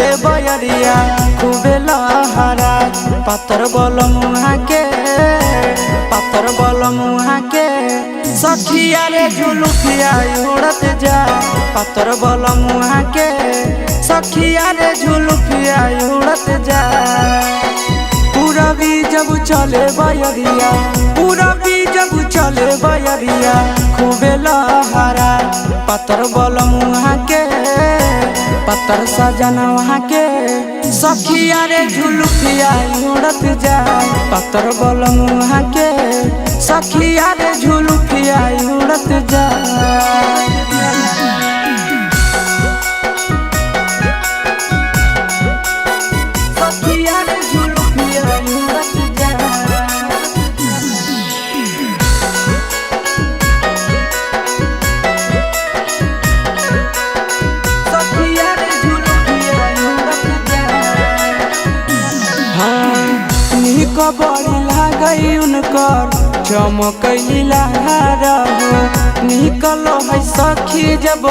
चले बयरिया खूबे लहरा पातर बल मुहा के सखिया रे झुलुकिया उड़त जा पातर बल मुहा के सखिया रे झुलुकिया उड़त जा पूरबी जब चले बयरिया खूबे लहरा पातर बल मुहा के पातर सजना वहाँ के सखिया रे झुलुकिया उड़त जा पातर बल मुहा के सखिया रे झुलुकिया उड़त जा बड़ी लागई उनकर चमकैली लहरा हो निकलो है सखी जब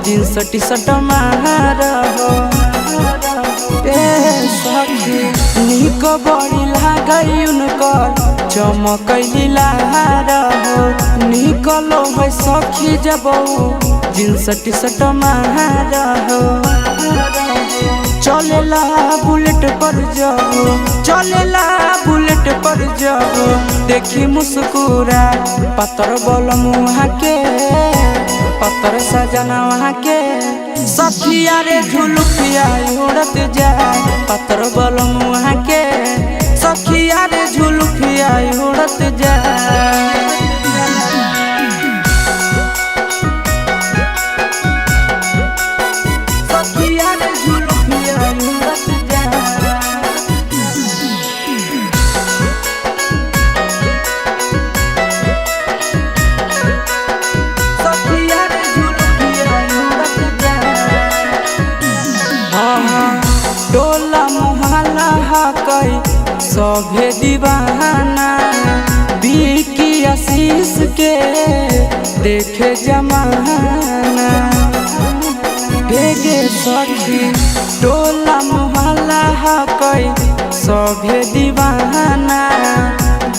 जींस टी शर्ट मार हो सखी निक बड़ी लागई उनकर चमकैली लहरा हो निकलो है सखी जब जींस टी शर्ट मार हो चलेला बुलेट पर जाओ देखी मुस्कुरा पातर बल मुहा के पातर सजना वहाँ के सखिया रे झुलुकिया उड़त जा पातर बल मुहा के सखिया रे झुलुकिया उड़त जा टोला मोहल्ला हकई सभे दीवाना बिकी आशीष के देखे जमाना भेगे सखी टोला मोहल्ला हकई सभे दीवाना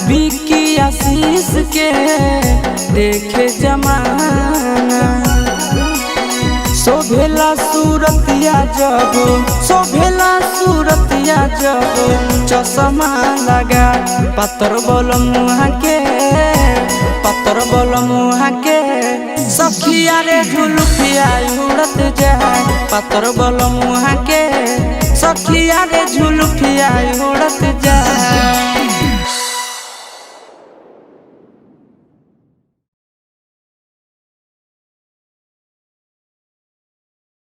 बिकी आशीष के देखे जमाना शोभेला सूरतिया जब चश्मा लगा पातर बल मुहा के सखिया रे झुलुकिया उड़त जा पातर बल मुहा के सखिया रे झुलुकिया